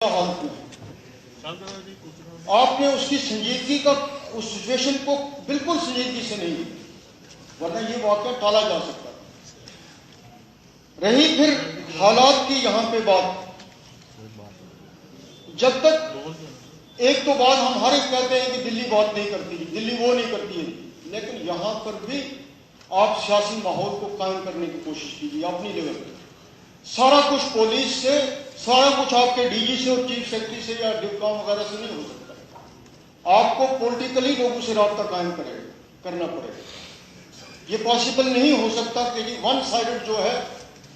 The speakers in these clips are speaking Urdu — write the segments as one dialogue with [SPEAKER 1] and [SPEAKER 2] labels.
[SPEAKER 1] حالت میں آپ نے اس کی سنجیدگی کا اس سچویشن کو بالکل سنجیدگی سے نہیں لی، ورنہ یہ واقعہ ٹالا جا سکتا رہی۔ پھر حالات کی یہاں پہ بات، جب تک ایک تو بات ہم ہر ایک کہتے ہیں کہ دلی بات نہیں کرتی، دلی وہ نہیں کرتی ہے، لیکن یہاں پر بھی آپ سیاسی ماحول کو قائم کرنے کی کوشش کیجیے اپنی لیول پہ۔ سارا کچھ پولیس سے، سارا کچھ آپ کے ڈی جی سے اور چیف سیکرٹری سے یا ڈپکام وغیرہ سے نہیں ہو سکتا۔ آپ کو پولیٹیکلی لوگوں سے رابطہ قائم کرنا پڑے گا۔ یہ پاسبل نہیں ہو سکتا کہ یہ ون سائیڈڈ جو ہے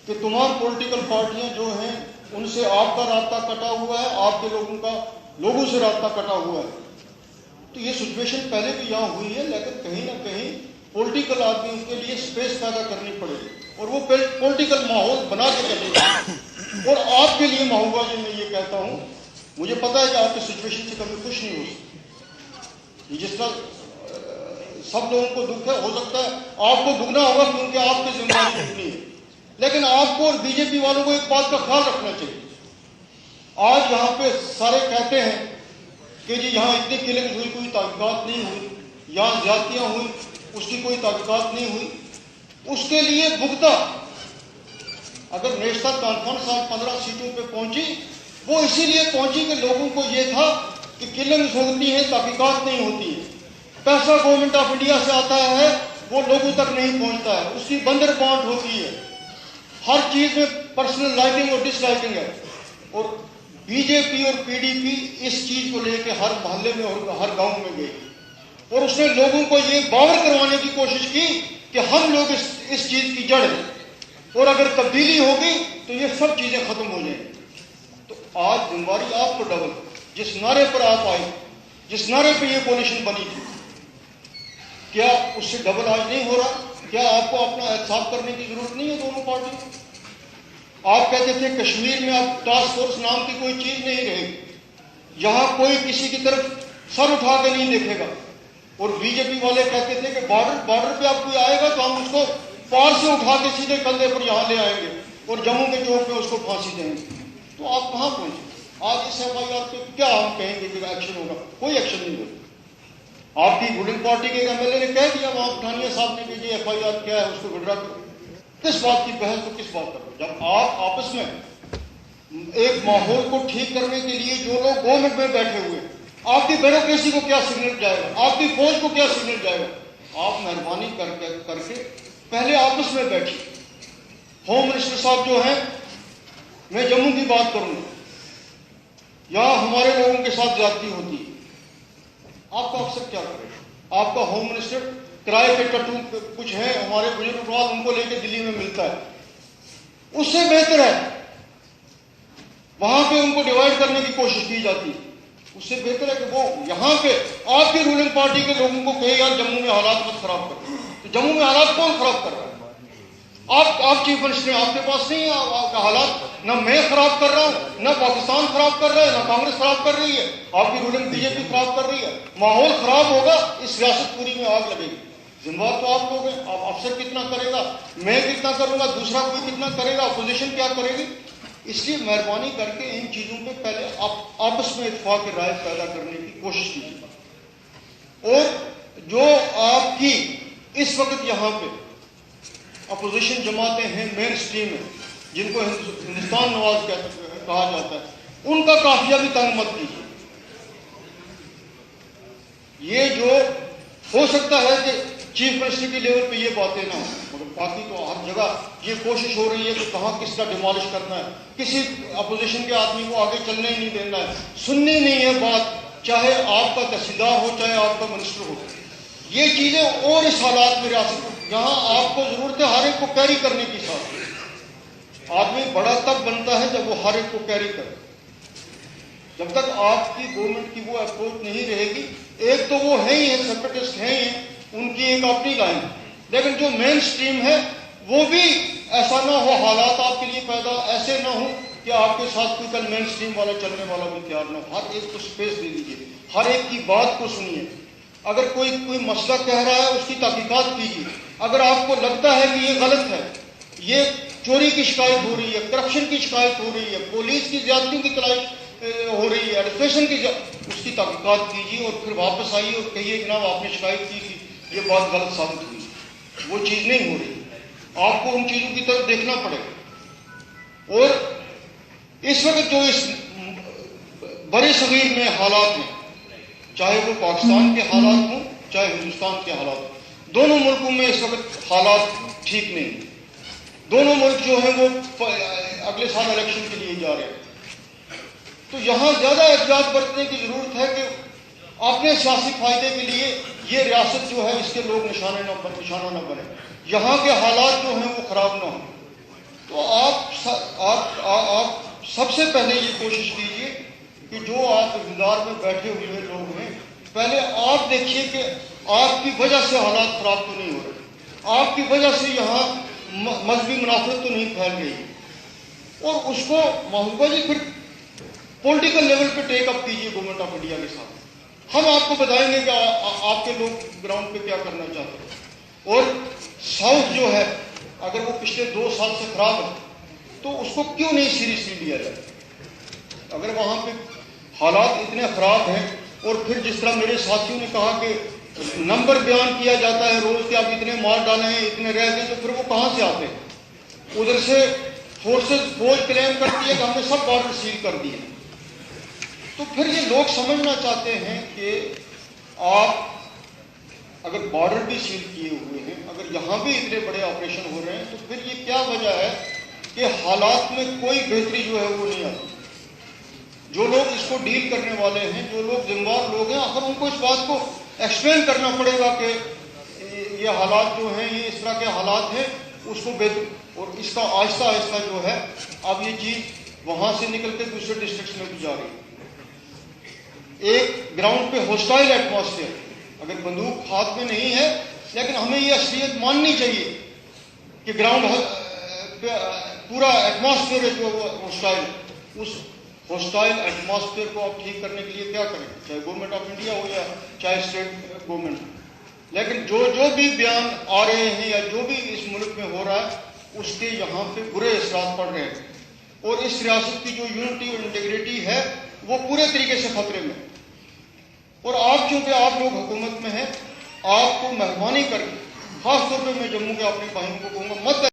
[SPEAKER 1] کہ تمام پولیٹیکل پارٹیاں جو ہیں ان سے آپ کا رابطہ کٹا ہوا ہے، آپ کے لوگوں کا لوگوں سے رابطہ کٹا ہوا ہے۔ تو یہ سچویشن پہلے بھی یہاں ہوئی ہے، لیکن کہیں نہ کہیں پولیٹیکل آدمیوں کے لیے اسپیس پیدا کرنی پڑے گی اور وہ پولیٹیکل ماحول بنا کے چلے گا۔ اور آپ کے لیے محبوبہ جی میں یہ کہتا ہوں، مجھے پتا ہے کہ آپ کی سچویشن سے کبھی خوش نہیں ہو سکتی، جس طرح سب لوگوں کو دکھ ہے، ہو سکتا ہے آپ کو دگنا ہوگا کیونکہ آپ کی ذمہ داری دگنی ہے، لیکن آپ کو اور بی جے پی والوں کو ایک بات کا خیال رکھنا چاہیے۔ آج یہاں پہ سارے کہتے ہیں کہ جی یہاں اتنی کلنگ ہوئی، کوئی تحقیقات نہیں ہوئی، یہاں زیادتیاں ہوئی، اس کی کوئی تحقیقات نہیں ہوئی۔ اس کے لیے بھگتا اگر نیشنل کانفرنس آج 15 سیٹوں پہ پہنچی، وہ اسی لیے پہنچی کہ لوگوں کو یہ تھا کہ کلنگز ہوتی ہیں، تحقیقات نہیں ہوتی ہیں، پیسہ گورنمنٹ آف انڈیا سے آتا ہے وہ لوگوں تک نہیں پہنچتا ہے، اس کی بندر بانٹ ہوتی ہے، ہر چیز میں پرسنل لائکنگ اور ڈس لائکنگ ہے۔ اور بی جے پی اور پی ڈی پی اس چیز کو لے کے ہر محلے میں اور ہر گاؤں میں گئی اور اس نے لوگوں کو یہ باور کروانے کی کوشش کی کہ ہم لوگ اس چیز کی جڑ ہیں اور اگر تبدیلی ہوگی تو یہ سب چیزیں ختم ہو جائیں گی۔ تو آج ذمہ داری آپ کو ڈبل، جس نعرے پر آپ آئے، جس نعرے پہ یہ کولیشن بنی تھی، کیا اس سے ڈبل آج نہیں ہو رہا؟ کیا آپ کو اپنا احتساب کرنے کی ضرورت نہیں ہے دونوں پارٹیوں؟ آپ کہتے تھے کشمیر میں اب ٹاسک فورس نام کی کوئی چیز نہیں رہے گی، یہاں کوئی کسی کی طرف سر اٹھا کے نہیں دیکھے گا، اور بی جے پی والے کہتے تھے کہ بارڈر پہ اب کوئی آئے گا تو ہم اس کو پار سے اٹھا کے سیدھے کندھے پر یہاں لے آئیں گے اور جموں کے چوک پہ اس کو پھانسی دیں گے۔ تو آپ کہاں پہنچے؟ آج اس ایف آئی آر پہ کیا ہم کہیں گے کہ ایکشن ہوگا؟ کوئی ایکشن نہیں ہوگا۔ آپ کی رولنگ پارٹی کے ایک ایم ایل اے نے کہہ دیا وہاں پٹھانیہ صاحب نے کہ یہ ایف آئی آر کیا ہے، اس کو وڈرا کرو۔ کس بات کی بحث تو کس بات کرو؟ جب آپ آپس میں ایک ماحول کو ٹھیک کرنے کے لیے جو لوگ گورنمنٹ میں بیٹھے ہوئے، آپ کی بیوروکریسی کو کیا سگنل جائے گا، آپ کی فوج کو کیا سگنل جائے گا؟ آپ مہربانی کر کے پہلے آپس میں بیٹھیے۔ ہوم منسٹر صاحب جو ہیں، میں جموں کی بات کروں گا، یہاں ہمارے لوگوں کے ساتھ زیادتی ہوتی ہے، آپ کا افسر کیا کرے گا؟ آپ کا ہوم منسٹر کرائے کے ٹٹو کچھ ہیں ہمارے بزرگ افراد، ان کو لے کے دلی میں ملتا ہے، اس سے بہتر ہے وہاں پہ ان کو ڈیوائڈ کرنے کی کوشش کی جاتی ہے۔ اس سے بہتر ہے کہ وہ یہاں پہ آپ کی رولنگ پارٹی کے لوگوں کو کہے یار جموں میں حالات مت خراب کر۔ تو جموں میں حالات کون خراب کر رہا ہے؟ آپ چیف منسٹر ہیں، آپ کے پاس نہیں ہے آپ کا حالات؟ نہ میں خراب کر رہا ہوں، نہ پاکستان خراب کر رہا ہے، نہ کانگریس خراب کر رہی ہے، آپ کی رولنگ بی جے پی خراب کر رہی ہے۔ ماحول خراب ہوگا، اس ریاست پوری میں آگ لگے گی۔ ذمہ دار تو آپ لوگ ہیں، آپ افسر کتنا کرے گا، میں کتنا کروں گا، دوسرا کوئی کتنا کرے گا، اپوزیشن کیا کرے گی؟ اس لیے مہربانی کر کے ان چیزوں پہ پہلے آپس میں اتفاق رائے پیدا کرنے کی کوشش کیجیے۔ اور جو آپ کی اس وقت یہاں پہ اپوزیشن جماعتیں ہیں مین اسٹریم میں، جن کو ہندوستان نواز کہا جاتا ہے، ان کا قافیہ بھی تنگ مت کیجیے۔ یہ جو ہو سکتا ہے کہ چیف منسٹر کی لیول پہ یہ باتیں نہ ہوں، مگر باقی تو ہر جگہ یہ کوشش ہو رہی ہے کہ کہاں کس کا ڈیمالش کرنا ہے، کسی اپوزیشن کے آدمی کو آگے چلنے ہی نہیں دینا ہے، سننی نہیں ہے بات، چاہے آپ کا تحصیلدار ہو چاہے آپ کا منسٹر ہو۔ یہ چیزیں اور اس حالات میں ریاست یہاں آپ کو ضرورت ہے ہر ایک کو کیری کرنے کی۔ ساتھ آدمی بڑا تب بنتا ہے جب وہ ہر ایک کو کیری کرے۔ جب تک آپ کی گورنمنٹ کی وہ اپروچ نہیں رہے گی، ایک تو وہ ہے ہی ہے، سیپریٹسٹ ہیں ہی، ان کی ایک اپنی لائن، لیکن جو مین سٹریم ہے وہ بھی ایسا نہ ہو، حالات آپ کے لیے پیدا ایسے نہ ہو کہ آپ کے ساتھ کوئی کل مین سٹریم والا چلنے والا بھی تیار نہ ہو۔ ہر ایک کو سپیس دے دیجیے، ہر ایک کی بات کو سنیے۔ اگر کوئی مسئلہ کہہ رہا ہے اس کی تحقیقات کیجیے۔ اگر آپ کو لگتا ہے کہ یہ غلط ہے، یہ چوری کی شکایت ہو رہی ہے، کرپشن کی شکایت ہو رہی ہے، پولیس کی زیادتی کی انویسٹیگیشن کی اس کی تحقیقات کیجیے اور پھر واپس آئیے اور کہیے جناب آپ نے شکایت کی تھی یہ بات غلط ثابت ہوئی. وہ چیز نہیں ہو رہی. آپ کو ان چیزوں کی طرف دیکھنا پڑے گا. اور اس وقت جو اس بڑے صغیر میں حالات ہیں, چاہے وہ پاکستان کے حالات ہوں چاہے ہندوستان کے حالات ہوں, دونوں ملکوں میں اس وقت حالات ٹھیک نہیں ہیں. دونوں ملک جو ہیں وہ اگلے سال الیکشن کے لیے جا رہے ہیں. تو یہاں زیادہ احتیاط برتنے کی ضرورت ہے کہ اپنے سیاسی فائدے کے لیے یہ ریاست جو ہے اس کے لوگ نشانہ نہ بنے, یہاں کے حالات جو ہیں وہ خراب نہ ہوں. تو آپ سب سے پہلے یہ کوشش کیجیے کہ جو آپ اقتدار میں بیٹھے ہوئے لوگ ہیں, پہلے آپ دیکھیے کہ آپ کی وجہ سے حالات خراب تو نہیں ہو رہے, آپ کی وجہ سے یہاں مذہبی منافرت تو نہیں پھیل رہی, اور اس کو محبوبہ جی پھر پولیٹیکل لیول پہ ٹیک اپ کیجیے گورنمنٹ آف انڈیا کے ساتھ. ہم آپ کو بتائیں گے کہ آپ کے لوگ گراؤنڈ پہ کیا کرنا چاہتے ہیں. اور ساؤتھ جو ہے اگر وہ پچھلے 2 سال سے خراب ہے تو اس کو کیوں نہیں سیریسلی لیا جائے. اگر وہاں پہ حالات اتنے خراب ہیں, اور پھر جس طرح میرے ساتھیوں نے کہا کہ نمبر بیان کیا جاتا ہے روز کے, آپ اتنے مار ڈالے ہیں اتنے رہ گئے, تو پھر وہ کہاں سے آتے ہیں. ادھر سے فوج کلیم کرتی ہے کہ ہم نے سب بارڈر سیل کر دیے. تو پھر یہ لوگ سمجھنا چاہتے ہیں کہ آپ اگر بارڈر بھی سیل کیے ہوئے ہیں, اگر یہاں بھی اتنے بڑے آپریشن ہو رہے ہیں, تو پھر یہ کیا وجہ ہے کہ حالات میں کوئی بہتری جو ہے وہ نہیں آتی. جو لوگ اس کو ڈیل کرنے والے ہیں, جو لوگ ذمہ دار لوگ ہیں, آخر ان کو اس بات کو ایکسپلین کرنا پڑے گا کہ یہ حالات جو ہیں یہ اس طرح کے حالات ہیں, اس کو بہتر. اور اس کا آہستہ آہستہ جو ہے اب یہ چیز وہاں سے نکل کے دوسرے ڈسٹرکٹس میں بھی جا رہی ہے. ایک گراؤنڈ پہ ہوسٹائل ایٹماسفیئر, اگر بندوق ہاتھ میں نہیں ہے, لیکن ہمیں یہ اصلیت ماننی چاہیے کہ گراؤنڈ پورا ایٹماسفیئر ہے جو ہوسٹائل, اس ہوسٹائل ایٹماسفیئر کو آپ ٹھیک کرنے کے لیے کیا کریں, چاہے گورنمنٹ آف انڈیا ہو یا چاہے اسٹیٹ گورنمنٹ. لیکن جو بھی بیان آ رہے ہیں یا جو بھی اس ملک میں ہو رہا ہے, اس کے یہاں پہ برے اثرات پڑ رہے ہیں, اور اس ریاست کی جو یونٹی اور انٹیگریٹی ہے وہ پورے طریقے سے خطرے میں. اور آپ چونکہ آپ لوگ حکومت میں ہیں, آپ کو مہربانی کر کے خاص طور پہ میں جموں کے اپنے بھائیوں کو کہوں گا, مت